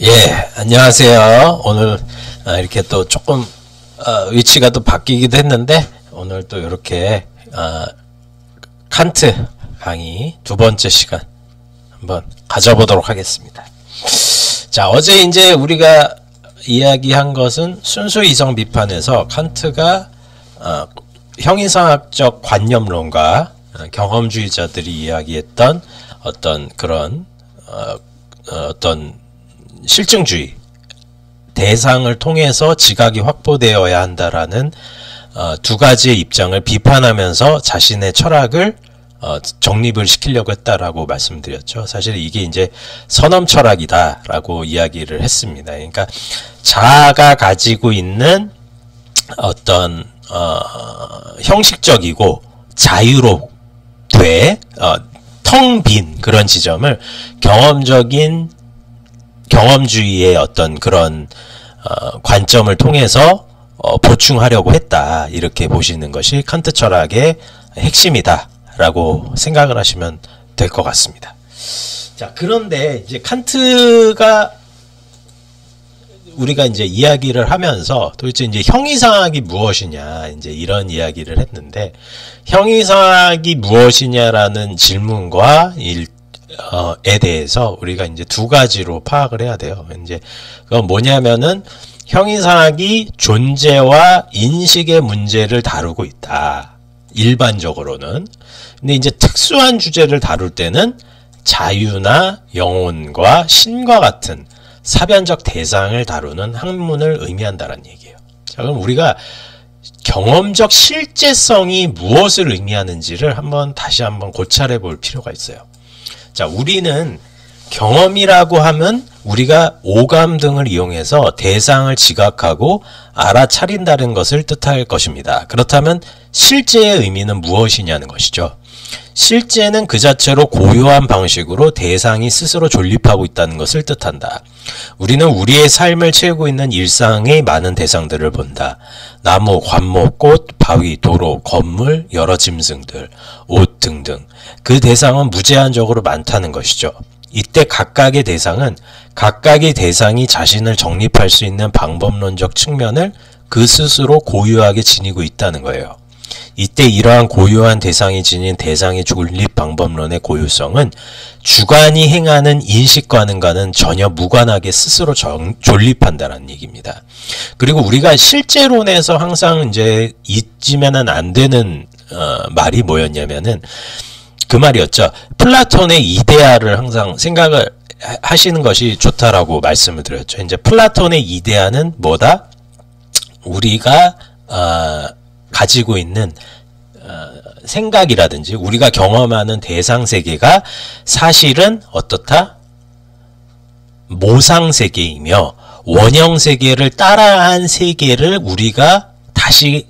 예, 안녕하세요. 오늘 이렇게 또 조금 위치가 또 바뀌기도 했는데 오늘 또 이렇게 칸트 강의 두 번째 시간 한번 가져보도록 하겠습니다. 자, 어제 이제 우리가 이야기한 것은 순수 이성 비판에서 칸트가 형이상학적 관념론과 경험주의자들이 이야기했던 어떤 그런 어떤 실증주의 대상을 통해서 지각이 확보되어야 한다라는 두 가지의 입장을 비판하면서 자신의 철학을 정립을 시키려고 했다라고 말씀드렸죠. 사실 이게 이제 선엄 철학이다라고 이야기를 했습니다. 그러니까 자아가 가지고 있는 어떤 형식적이고 자유롭되 텅 빈 그런 지점을 경험주의의 어떤 그런 관점을 통해서 보충하려고 했다. 이렇게 보시는 것이 칸트 철학의 핵심이다 라고 생각을 하시면 될 것 같습니다. 자, 그런데 이제 칸트가 우리가 이제 이야기를 하면서 도대체 이제 형이상학이 무엇이냐 이제 이런 이야기를 했는데, 형이상학이 무엇이냐라는 질문과 에 대해서 우리가 이제 두 가지로 파악을 해야 돼요. 이제 그건 뭐냐면은 형이상학이 존재와 인식의 문제를 다루고 있다. 일반적으로는. 근데 이제 특수한 주제를 다룰 때는 자유나 영혼과 신과 같은 사변적 대상을 다루는 학문을 의미한다는 얘기예요. 자, 그럼 우리가 경험적 실제성이 무엇을 의미하는지를 다시 한번 고찰해 볼 필요가 있어요. 자, 우리는 경험이라고 하면 우리가 오감 등을 이용해서 대상을 지각하고 알아차린다는 것을 뜻할 것입니다. 그렇다면 실제의 의미는 무엇이냐는 것이죠. 실제는 그 자체로 고요한 방식으로 대상이 스스로 존립하고 있다는 것을 뜻한다. 우리는 우리의 삶을 채우고 있는 일상의 많은 대상들을 본다. 나무, 관목, 꽃, 바위, 도로, 건물, 여러 짐승들, 옷 등등. 그 대상은 무제한적으로 많다는 것이죠. 이때 각각의 대상이 자신을 정립할 수 있는 방법론적 측면을 그 스스로 고유하게 지니고 있다는 거예요. 이때 이러한 고유한 대상이 지닌 대상의 존립 방법론의 고유성은 주관이 행하는 인식과는 전혀 무관하게 스스로 존립한다는 얘기입니다. 그리고 우리가 실제론에서 항상 이제 잊으면 안 되는 말이 뭐였냐면은 그 말이었죠. 플라톤의 이데아를 항상 생각을 하시는 것이 좋다라고 말씀을 드렸죠. 이제 플라톤의 이데아는 뭐다? 우리가 가지고 있는 생각이라든지 우리가 경험하는 대상 세계가 사실은 어떻다? 모상 세계이며 원형 세계를 따라한 세계를 우리가 다시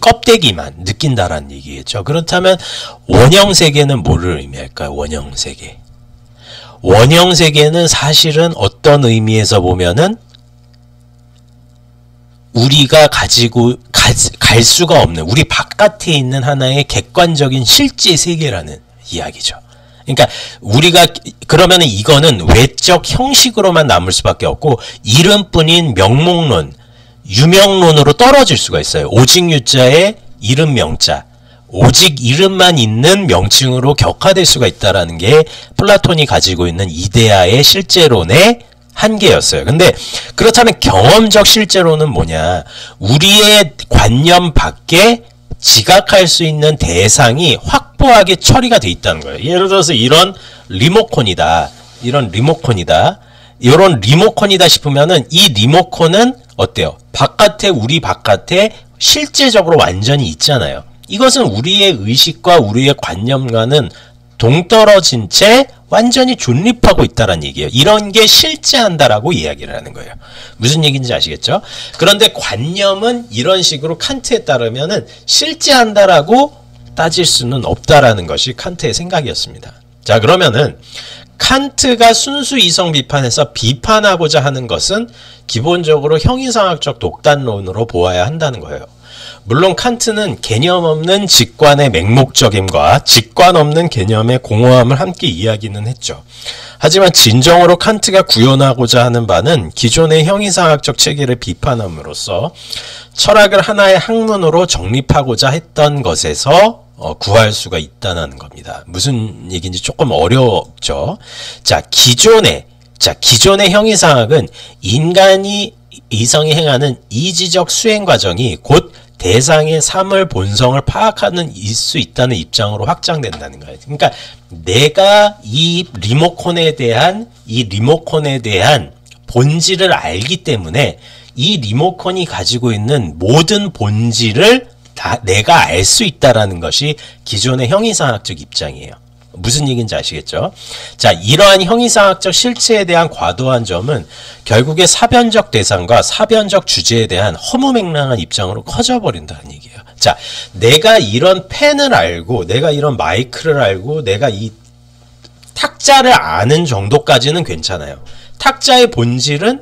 껍데기만 느낀다라는 얘기겠죠. 그렇다면 원형 세계는 뭐를 의미할까요? 원형 세계. 원형 세계는 사실은 어떤 의미에서 보면은 우리가 가지고 갈 수가 없는 우리 바깥에 있는 하나의 객관적인 실제 세계라는 이야기죠. 그러니까 우리가 그러면은 이거는 외적 형식으로만 남을 수밖에 없고 이름뿐인 명목론, 유명론으로 떨어질 수가 있어요. 오직 유자의 이름 명자, 오직 이름만 있는 명칭으로 격화될 수가 있다라는 게 플라톤이 가지고 있는 이데아의 실제론의 한계였어요. 근데 그렇다면 경험적 실제로는 뭐냐? 우리의 관념 밖에 지각할 수 있는 대상이 확보하게 처리가 돼 있다는 거예요. 예를 들어서 이런 리모컨이다 싶으면은 이 리모컨은 어때요? 우리 바깥에 실제적으로 완전히 있잖아요. 이것은 우리의 의식과 우리의 관념과는 동떨어진 채 완전히 존립하고 있다는 얘기예요. 이런 게 실제한다라고 이야기를 하는 거예요. 무슨 얘기인지 아시겠죠? 그런데 관념은 이런 식으로 칸트에 따르면은 실제한다라고 따질 수는 없다라는 것이 칸트의 생각이었습니다. 자, 그러면은 칸트가 순수 이성 비판에서 비판하고자 하는 것은 기본적으로 형이상학적 독단론으로 보아야 한다는 거예요. 물론 칸트는 개념 없는 직관의 맹목적임과 직관 없는 개념의 공허함을 함께 이야기는 했죠. 하지만 진정으로 칸트가 구현하고자 하는 바는 기존의 형이상학적 체계를 비판함으로써 철학을 하나의 학문으로 정립하고자 했던 것에서 구할 수가 있다는 겁니다. 무슨 얘기인지 조금 어렵죠. 기존의 형이상학은 인간이 이성이 행하는 이지적 수행 과정이 곧 대상의 삶을 본성을 파악하는 수 있다는 입장으로 확장된다는 거예요. 그러니까 내가 이 리모컨에 대한 본질을 알기 때문에 이 리모컨이 가지고 있는 모든 본질을 다 내가 알 수 있다라는 것이 기존의 형이상학적 입장이에요. 무슨 얘기인지 아시겠죠? 이러한 형이상학적 실체에 대한 과도한 점은 결국에 사변적 대상과 사변적 주제에 대한 허무맹랑한 입장으로 커져버린다는 얘기예요. 내가 이런 펜을 알고, 내가 이런 마이크를 알고, 내가 이 탁자를 아는 정도까지는 괜찮아요. 탁자의 본질은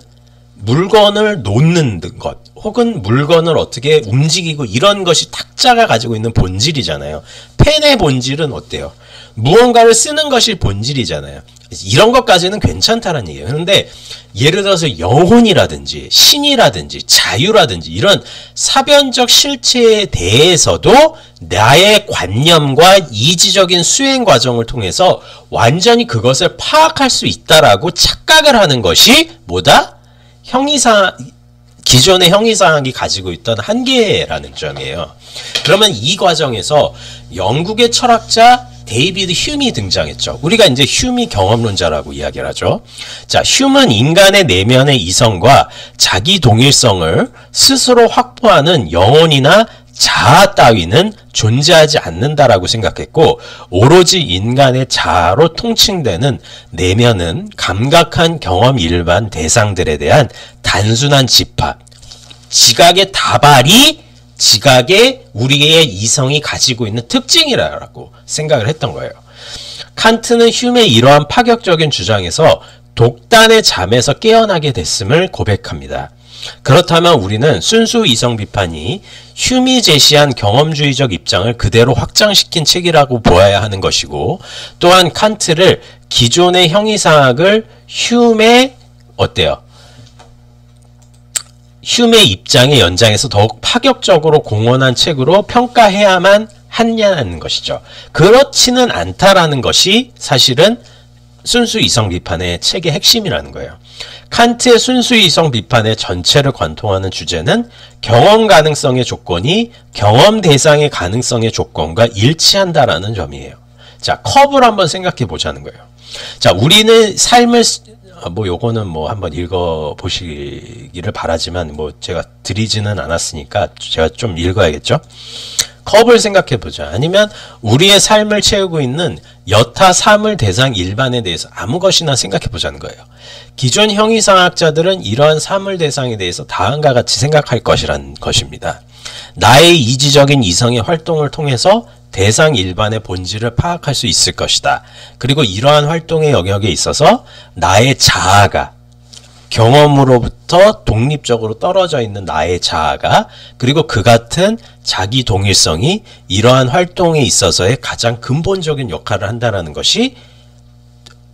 물건을 놓는 것, 혹은 물건을 어떻게 움직이고 이런 것이 탁자가 가지고 있는 본질이잖아요. 펜의 본질은 어때요? 무언가를 쓰는 것이 본질이잖아요. 이런 것까지는 괜찮다는 얘기예요. 그런데 예를 들어서 영혼이라든지 신이라든지 자유라든지 이런 사변적 실체에 대해서도 나의 관념과 이지적인 수행 과정을 통해서 완전히 그것을 파악할 수 있다라고 착각을 하는 것이 뭐다? 기존의 형이상학이 가지고 있던 한계라는 점이에요. 그러면 이 과정에서 영국의 철학자 데이비드 휴미 등장했죠. 우리가 이제 휴미 경험론자라고 이야기를 하죠. 휴는 인간의 내면의 이성과 자기 동일성을 스스로 확보하는 영혼이나 자아 따위는 존재하지 않는다라고 생각했고, 오로지 인간의 자아로 통칭되는 내면은 감각한 경험 일반 대상들에 대한 단순한 집합, 지각의 다발이 지각의 우리의 이성이 가지고 있는 특징이라고 생각을 했던 거예요. 칸트는 휴메의 이러한 파격적인 주장에서 독단의 잠에서 깨어나게 됐음을 고백합니다. 그렇다면 우리는 순수 이성 비판이 휴미 제시한 경험주의적 입장을 그대로 확장시킨 책이라고 보아야 하는 것이고, 또한 칸트를 기존의 형이상학을 휴메의 입장의 연장에서 더욱 파격적으로 공헌한 책으로 평가해야만 하냐는 것이죠. 그렇지는 않다라는 것이 사실은 순수 이성 비판의 책의 핵심이라는 거예요. 칸트의 순수 이성 비판의 전체를 관통하는 주제는 경험 가능성의 조건이 경험 대상의 가능성의 조건과 일치한다라는 점이에요. 컵을 한번 생각해 보자는 거예요. 우리는 삶을 요거는 한번 읽어 보시기를 바라지만 제가 드리지는 않았으니까 제가 좀 읽어야겠죠. 컵을 생각해 보자. 아니면 우리의 삶을 채우고 있는 여타 사물 대상 일반에 대해서 아무 것이나 생각해 보자는 거예요. 기존 형이상학자들은 이러한 사물 대상에 대해서 다음과 같이 생각할 것이란 것입니다. 나의 이지적인 이성의 활동을 통해서 대상 일반의 본질을 파악할 수 있을 것이다. 그리고 이러한 활동의 영역에 있어서 나의 자아가, 경험으로부터 독립적으로 떨어져 있는 나의 자아가, 그리고 그 같은 자기 동일성이 이러한 활동에 있어서의 가장 근본적인 역할을 한다는 것이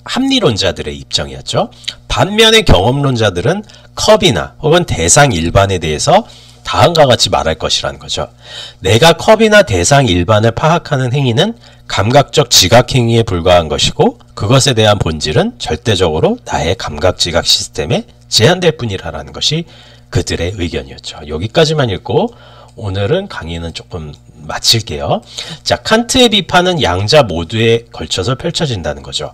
합리론자들의 입장이었죠. 반면에 경험론자들은 컵이나 혹은 대상 일반에 대해서 다음과 같이 말할 것이라는 거죠. 내가 컵이나 대상 일반을 파악하는 행위는 감각적 지각 행위에 불과한 것이고, 그것에 대한 본질은 절대적으로 나의 감각 지각 시스템에 제한될 뿐이라는 것이 그들의 의견이었죠. 여기까지만 읽고 오늘은 강의는 조금 마칠게요. 칸트의 비판은 양자 모두에 걸쳐서 펼쳐진다는 거죠.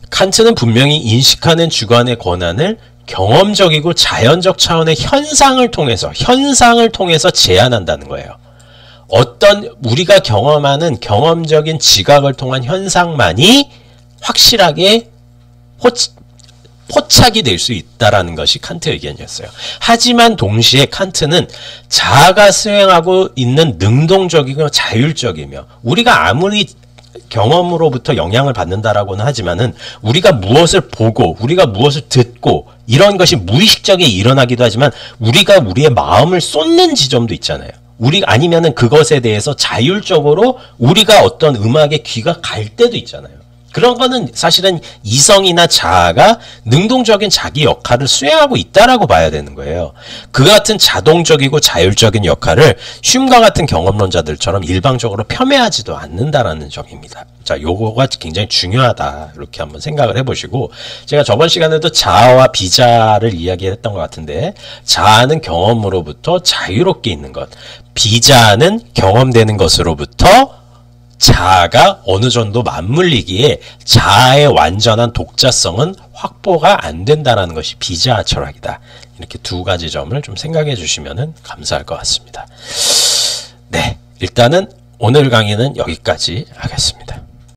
칸트는 분명히 인식하는 주관의 권한을 경험적이고 자연적 차원의 현상을 통해서 제한한다는 거예요. 어떤 우리가 경험하는 경험적인 지각을 통한 현상만이 확실하게 포착이 될 수 있다라는 것이 칸트의 의견이었어요. 하지만 동시에 칸트는 자아가 수행하고 있는 능동적이고 자율적이며, 우리가 아무리 경험으로부터 영향을 받는다라고는 하지만은 우리가 무엇을 보고 우리가 무엇을 듣고 이런 것이 무의식적에 일어나기도 하지만 우리가 우리의 마음을 쏟는 지점도 있잖아요. 아니면은 그것에 대해서 자율적으로 우리가 어떤 음악에 귀가 갈 때도 있잖아요. 그런 거는 사실은 이성이나 자아가 능동적인 자기 역할을 수행하고 있다라고 봐야 되는 거예요. 그 같은 자동적이고 자율적인 역할을 쉼과 같은 경험론자들처럼 일방적으로 폄훼하지도 않는다라는 점입니다. 자, 요거가 굉장히 중요하다. 이렇게 한번 생각을 해보시고, 제가 저번 시간에도 자아와 비자를 이야기했던 것 같은데, 자아는 경험으로부터 자유롭게 있는 것, 비자는 경험되는 것으로부터 자아가 어느 정도 맞물리기에 자아의 완전한 독자성은 확보가 안 된다는 것이 비자아 철학이다. 이렇게 두 가지 점을 좀 생각해 주시면 감사할 것 같습니다. 네, 일단은 오늘 강의는 여기까지 하겠습니다.